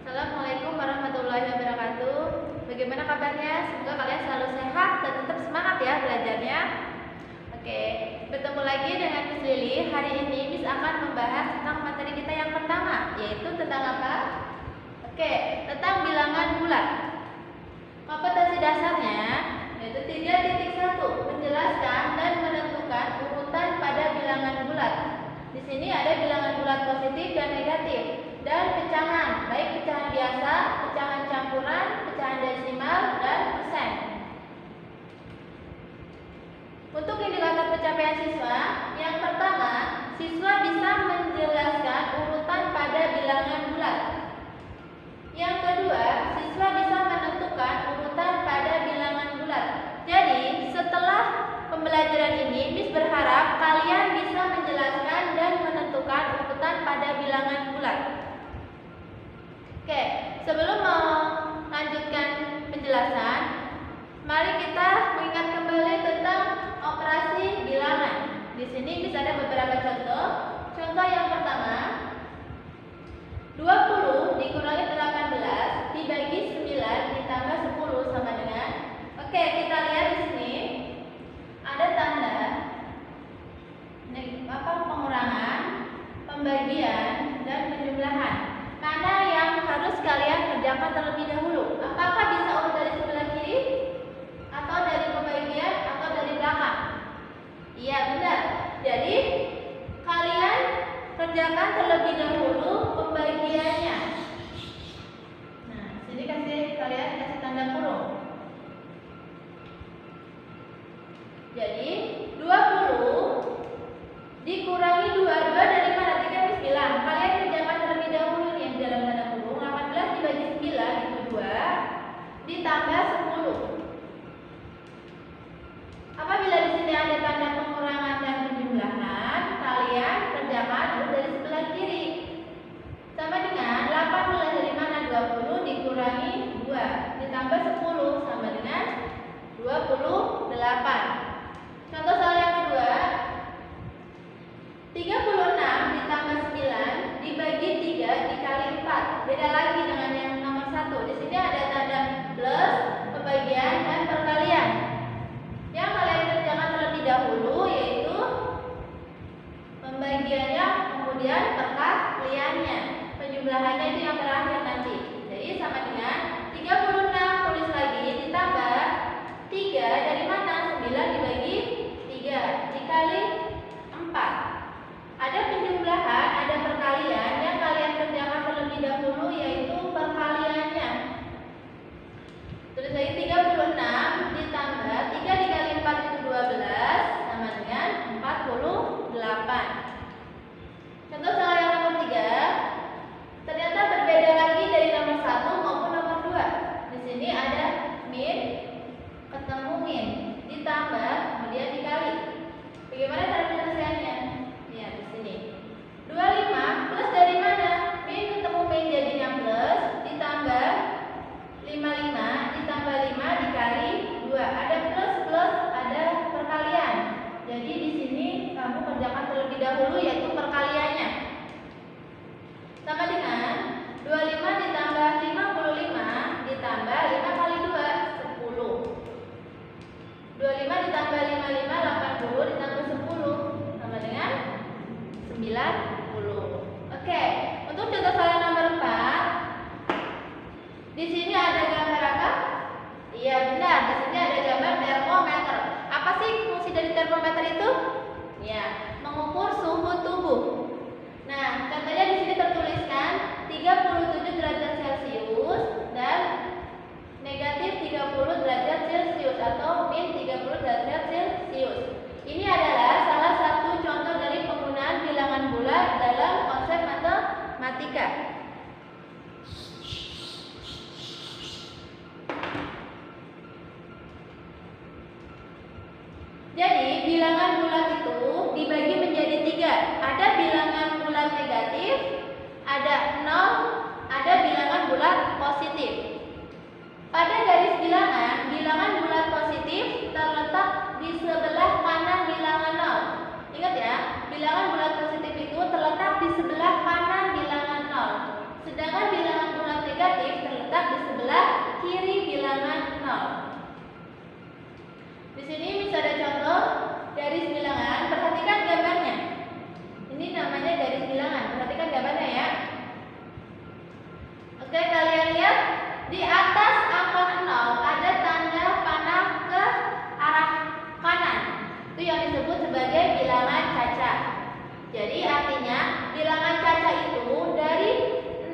Assalamualaikum warahmatullahi wabarakatuh. Bagaimana kabarnya? Semoga kalian selalu sehat dan tetap semangat ya belajarnya. Oke, bertemu lagi dengan Miss Lili. Hari ini Miss akan membahas tentang materi kita yang pertama, yaitu tentang apa? Oke, tentang bilangan bulat. Kompetensi dasarnya yaitu 3.1, menjelaskan dan menentukan urutan pada bilangan bulat. Di sini ada bilangan bulat positif dan negatif, dan pecahan, baik pecahan biasa, pecahan campuran, pecahan desimal, dan persen. Untuk indikator pencapaian siswa, yang pertama, siswa bisa menjelaskan urutan pada bilangan bulat. Yang kedua, siswa bisa menentukan urutan pada bilangan bulat. Jadi, setelah pembelajaran ini, Miss berharap kalian bisa menjelaskan dan menentukan urutan pada bilangan bulat. Oke, sebelum melanjutkan penjelasan, mari kita mengingat kembali tentang operasi bilangan. Di sini bisa ada beberapa contoh. Contoh yang pertama, 20 dikurangi 18 dibagi 9 ditambah 10 sama dengan. Oke, kita lihat di sini ada tanda pengurangan, pembagian, dan penjumlahan. Mana yang harus kalian kerjakan terlebih dahulu? Apakah bisa urut dari sebelah kiri, atau dari pembagian, atau dari belakang? Iya, benar. Jadi kalian kerjakan terlebih dahulu pembagiannya. Nah, sini kalian kasih tanda kurung. Jadi 20 dikurangi 22 dari mana? Tadi kan Miss bilang kalian kerjakan terlebih dahulu yang di dalam tanda kurung. 18 dibagi 9 itu 2 ditambah 10. Apabila di sini ada tanda pengurangan dan penjumlahan, kalian kerjakan dari sebelah kiri. Sama dengan 18 dari mana? 20 dikurangi 2 ditambah 10 sama dengan 28. Contoh soal yang kedua, 36 ditambah 9 dibagi 3 dikali 4. Beda lagi dengan yang nomor 1. Di sini ada tanda plus, pembagian, dan perkalian. Yang kalian kerjakan terlebih dahulu yaitu pembagiannya, kemudian perkaliannya. Penjumlahannya itu yang terakhir nanti. Jadi sama dengan 36 tulis lagi ditambah 3 dari mana? 9 dibagi 3 dikali 4. Ada penjumlahan, ada perkalian. Yang kalian kerjakan terlebih dahulu yaitu perkaliannya. Tulis lagi 36 ditambah 3 dikali 4 itu 12 sama dengan 48. Contoh soal yang nomor 3. Ternyata berbeda lagi dari nomor 1 maupun nomor 2. Di sini ada min ketemu min ditambah kemudian dikali. Bagaimana cara penyelesaiannya? Ya, di sini 25 plus dari mana? Min ketemu min jadinya plus. di atas angka 0 ada tanda panah ke arah kanan. Itu yang disebut sebagai bilangan caca. Jadi artinya bilangan caca itu dari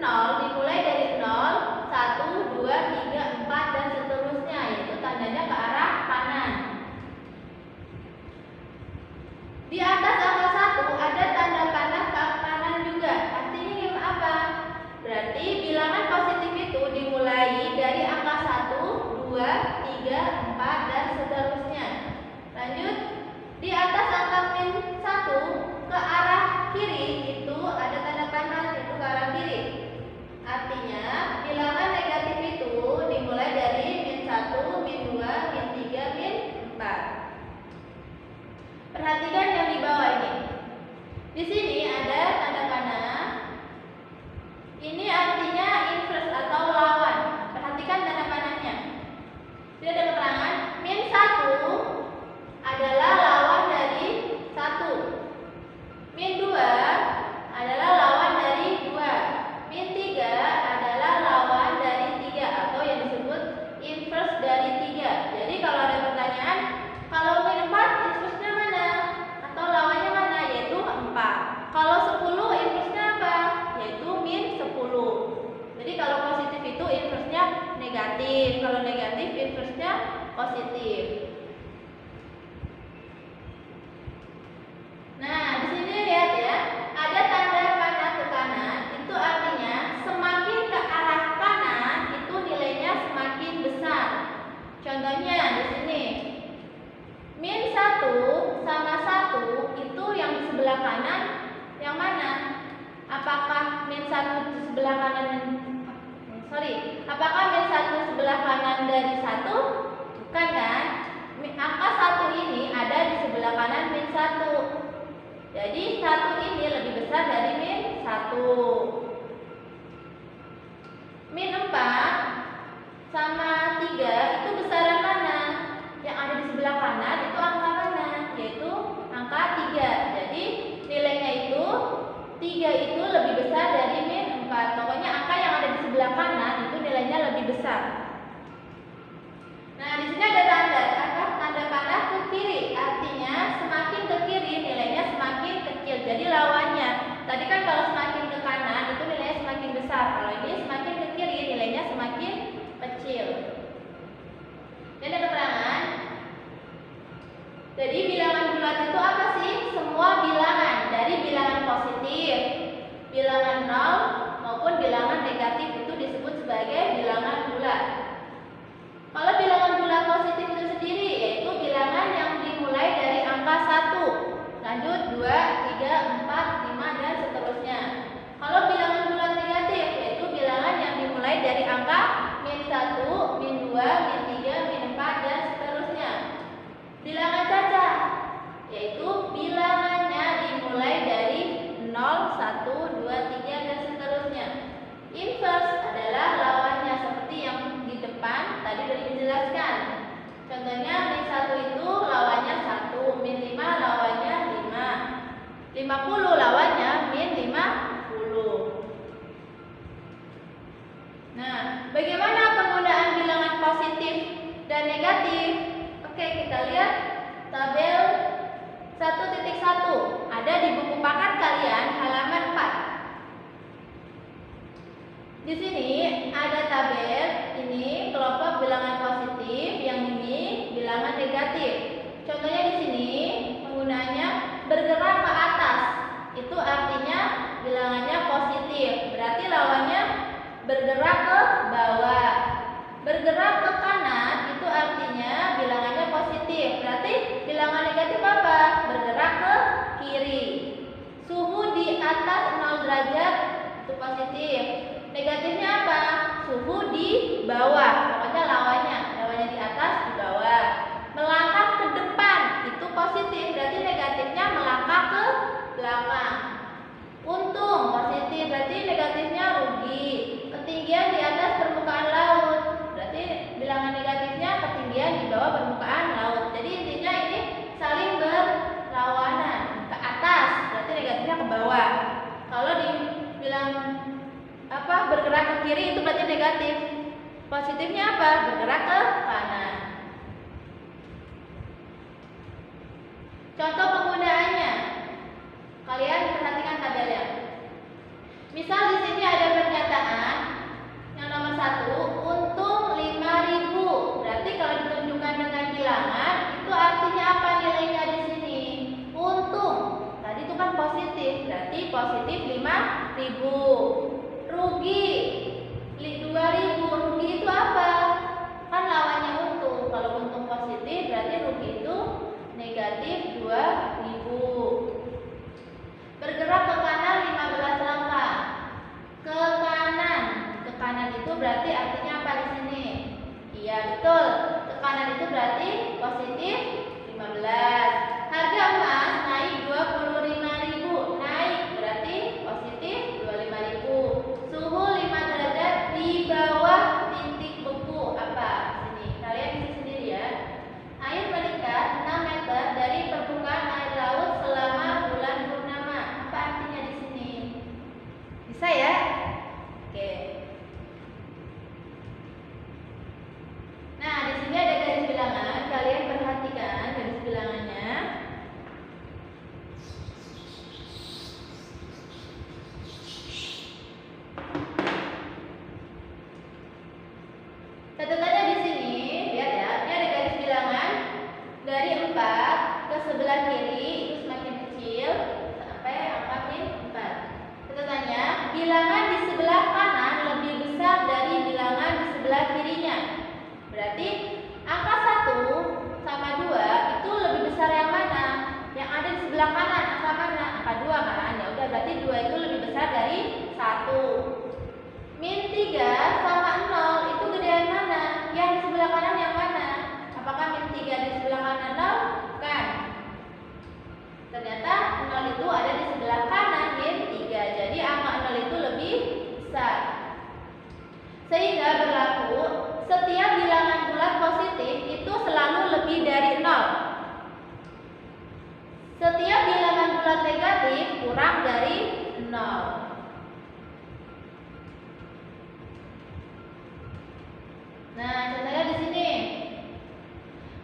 0, dimulai dari 0, 1, 2, 3, 4 dan seterusnya, yaitu tandanya ke arah kanan. Di atas angka 1 ada tanda panah ke arah kanan juga. Artinya apa? Berarti bilangan positif itu dimulai dari angka 1, 2, 3, 4 dan seterusnya. Lanjut, di atas angka min 1 ke arah kiri itu ada tanda panah, itu ke arah kiri. Artinya bilangan negatif itu dimulai dari min 1, min 2, min 3, min 4. Perhatikan yang di bawah ini. Di sini ada tanda panah. Ini artinya inverse atau lawan. Perhatikan tanda panahnya. Tidak ada keterangan. Min 1 adalah lawan dari 1. Min 2 adalah lawan dari 2. Min 3 adalah lawan dari 3 atau yang disebut inverse dari 3. Jadi kalau ada pertanyaan, kalau min 4 inverse-nya mana? Atau lawannya mana? Yaitu 4. Kalau 10 inverse-nya apa? Yaitu min 10. Jadi kalau positif itu inverse-nya negatif. Kalau negatif inverse-nya positif. Nah, di sini lihat ya, ada tanda panah ke kanan, itu artinya semakin ke arah kanan itu nilainya semakin besar. Contohnya di sini, min 1 sama 1 itu yang di sebelah kanan yang mana? Apakah min 1 di sebelah kanan? Apakah min 1 sebelah kanan dari 1? Bukan kan? Angka 1 ini ada di sebelah kanan min 1. Jadi 1 ini lebih besar dari min 1. Min 4 sama 3 itu besaran mana? Yang ada di sebelah kanan itu angka mana? Yaitu angka 3. Jadi nilainya itu 3 itu lebih besar dari min 4. Pokoknya angka yang ada di sebelah kanan itu nilainya lebih besar. Nah, di sini ada tanda panah ke kiri. Artinya semakin ke kiri nilainya semakin kecil. Jadi lawannya. Tadi kan kalau semakin ke kanan itu nilainya semakin besar. Kalau ini semakin ke kiri nilainya semakin kecil. Dan ada keterangan. Jadi bilangan bulat itu apa sih? Semua bilangan. Dari bilangan positif, bilangan 0 maupun bilangan negatif itu disebut sebagai bilangan bulat. Kalau bilangan bulat positif itu sendiri yaitu bilangan yang dimulai dari angka 1, lanjut 2, 3, 4, 5 dan seterusnya. Kalau bilangan bulat negatif yaitu bilangan yang dimulai dari angka min 1, min 2, min 3, min 4 dan seterusnya. Bilangan caca yaitu bilangannya dimulai dari 0, 1, 2, 3 dan seterusnya. Inverse adalah lawannya seperti yang di depan tadi sudah dijelaskan. Contohnya min 1 itu lawannya 1, min 5 lawannya 5, 50 lawannya min 50. Nah, bagaimana penggunaan bilangan positif dan negatif? Oke, kita lihat tabel 1.1 ada di buku paket kalian halaman 4. Di sini ada tabel, ini kelompok bilangan positif, yang ini bilangan negatif. Contohnya di sini penggunaannya bergerak ke atas, itu artinya bilangannya positif. Berarti lawannya bergerak ke bawah. Bergerak ke kanan itu artinya bilangannya positif. Berarti bilangan negatif apa? Bergerak ke kiri. Suhu di atas 0 derajat itu positif. Negatifnya apa? Suhu di bawah. Pokoknya lawannya di atas, di bawah. Melangkah ke depan itu positif. Berarti negatifnya melangkah ke belakang. Untung positif. Berarti negatifnya rugi. Ketinggian di atas permukaan laut. Berarti bilangan negatifnya ketinggian di bawah permukaan laut. Jadi intinya ini saling berlawanan. Ke atas berarti negatifnya ke bawah. Kalau dibilang bergerak ke kiri itu berarti negatif. Positifnya apa? Bergerak ke kanan. Contoh penggunaannya. Kalian perhatikan tabelnya. Misal di sini ada pernyataan yang nomor 1, untung 5.000. Berarti kalau ditunjukkan dengan bilangan, itu artinya apa nilainya di sini? Untung. Tadi itu kan positif, berarti positif 5.000. Rugi 2.000. Rugi itu apa? Kan lawannya untung. Kalau untung positif, berarti rugi itu negatif 2.000. Bergerak ke kanan 15 langkah. Ke kanan. Ke kanan itu berarti artinya apa di sini? Iya, betul. Ke kanan itu berarti positif 15. Harga emas naik 25.000. Naik berarti positif 25.000. Suhu 5 derajat di bawah titik beku. Apa? Sini. Kalian isi sendiri ya. Air meningkat 6 meter dari permukaan air laut selama bulan purnama. Apa artinya di sini? Bisa ya? Oke. Nah, di sini ada garis bilangan. Kalian perhatikan garis bilangannya. Catatannya di sini, lihat ya. Ini ada garis bilangan dari 4 ke sebelah kiri itu semakin kecil sampai angka min 4. Catatannya, bilangan di sebelah kanan lebih besar dari bilangan di sebelah kirinya. Berarti angka 1 sama 2 itu lebih besar yang mana? Yang ada di sebelah kanan, angka mana? Angka 2 kan? Ya udah, berarti 2 itu lebih besar dari 1. Min 3 sama 0 itu gedean mana? Yang di sebelah kanan yang mana? Apakah min 3 di sebelah kanan 0? Bukan. Ternyata 0 itu ada di sebelah kanan min 3. Jadi angka 0 itu lebih besar. Sehingga berlaku setiap bilangan bulat positif itu selalu lebih dari 0. Setiap bilangan bulat negatif kurang dari 0. Nah, contohnya di sini.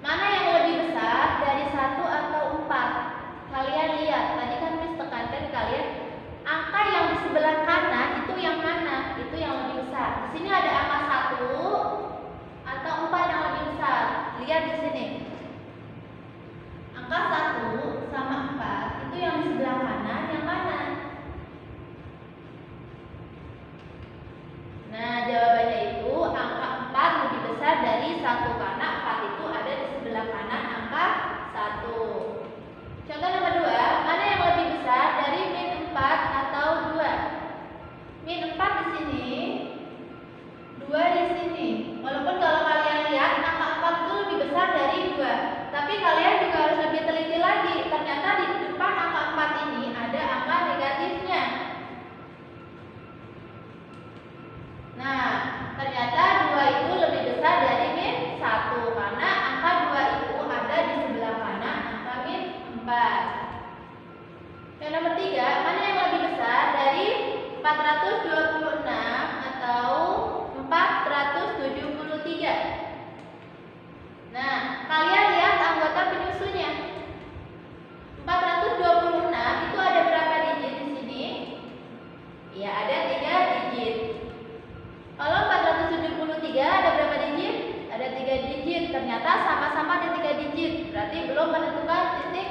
Mana yang lebih besar dari 1 atau 4? Kalian lihat, tadi kan Miss tekankan kalian angka yang di sebelah kanan itu yang mana? Itu yang lebih besar. Di sini ada angka 1 atau 4 yang lebih besar. Lihat di sini. Angka 1 sama 4 itu yang di sebelah kanan yang mana? Nah, jawabannya itu angka 4 lebih besar dari 1 karena 4 itu ada di sebelah kanan angka 1. Contoh nomor 2, mana yang lebih besar dari min 4 atau 2? Min 4 di sini, 2 di sini. Walaupun kalau kalian lihat angka 4 itu lebih besar dari 2, tapi kalian juga harus lebih teliti lagi. Ternyata di depan angka 4 ini ada angka negatifnya. Nah, ternyata 2 itu lebih besar dari min 1 karena angka 2 itu ada di sebelah kanan angka min 4. Yang nomor 3, mana yang lebih besar dari 426 atau 473? Nah, kalian lihat anggota penyusunnya. 426 itu ada berapa digit di sini? Ya, ada 3 digit. Kalau 473 ada berapa digit? Ada 3 digit. Ternyata sama-sama ada 3 digit. Berarti belum menentukan titik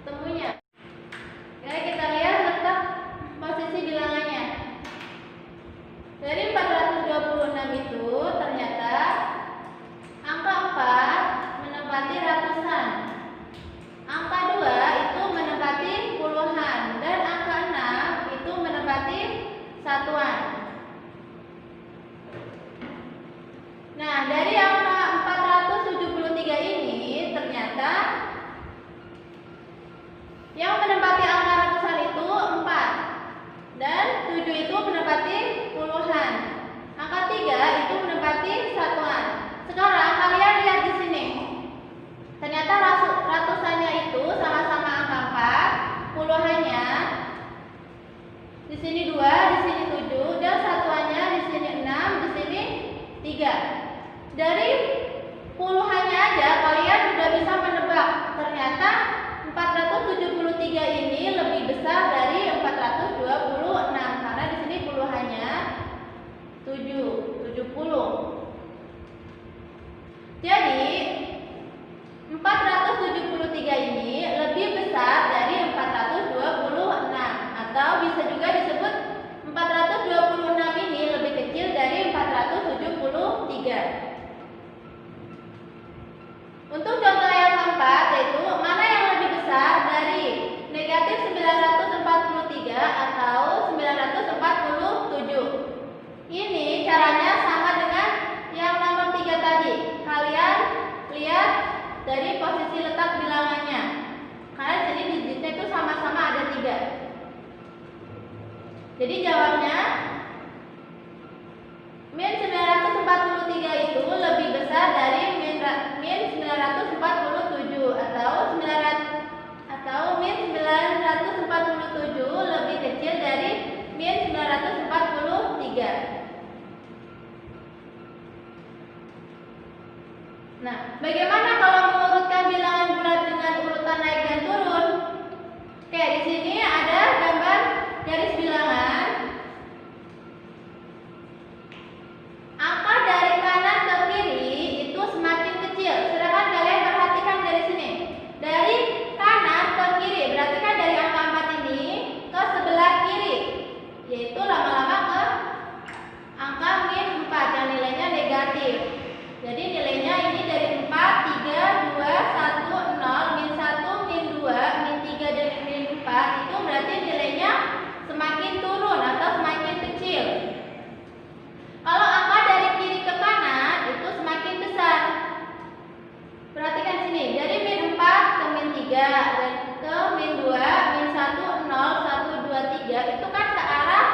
temunya. Oke, kita lihat letak posisi bilangannya. Dari 426 itu ternyata angka 4 menempati ratusan. Angka 2 itu menempati puluhan. Dan angka 6 itu menempati satuan. Nah, dari angka 473 ini ternyata yang menempati angka ratusan itu 4 dan 7 itu menempati puluhan. Angka 3 itu menempati Jadi 473 ini lebih besar dari 426, atau bisa juga disebut 426 ini lebih kecil dari 473. Untuk contoh yang keempat, yaitu mana yang lebih besar dari negatif 943 atau 947. Ini caranya sama dengan yang nomor 3 tadi. Kalian lihat dari posisi letak bilangannya. Karena di sini digitnya itu sama-sama ada 3. Jadi jawabnya min 943 itu lebih besar dari min 947 atau min 947 lebih kecil dari min 943. Nah, bagaimana kalau mengurutkan bilangan bulat dengan urutan naik dan turun? Oke, di sini ada gambar garis bilangan. Angka dari kanan ke kiri itu semakin kecil. Silakan kalian perhatikan dari sini. Dari kanan ke kiri, berarti kan dari angka 4 ini ke sebelah kiri, yaitu lama-lama ke angka min 4 yang nilainya negatif. Jadi nilainya ini dari 4, 3, 2, 1, 0, min 1, min 2, min 3, dan min 4. Itu berarti nilainya semakin turun atau semakin kecil. Kalau angka dari kiri ke kanan itu semakin besar. Perhatikan sini, dari min 4 ke min 3 dan ke min 2, min 1, 0, 1, 2, 3 itu kan ke arah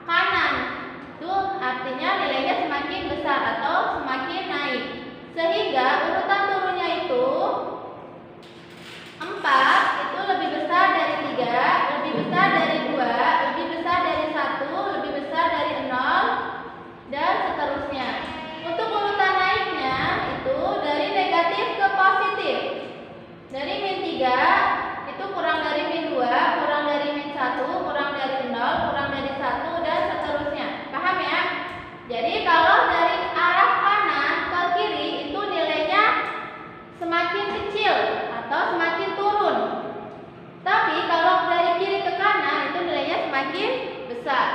kanan. Itu artinya nilainya semakin besar atau semakin naik. Sehingga urutan turunnya itu 4 itu lebih besar dari 3, lebih besar dari 2, lebih besar dari 1, lebih besar dari 0, dan seterusnya. Untuk urutan naiknya itu dari negatif ke positif. Dari min 3 itu kurang dari min 2, kurang dari min 1, kurang dari 0, kurang dari 1, dan seterusnya. Paham ya? Jadi kalau dari arah kanan ke kiri itu nilainya semakin kecil atau semakin turun. Tapi kalau dari kiri ke kanan itu nilainya semakin besar.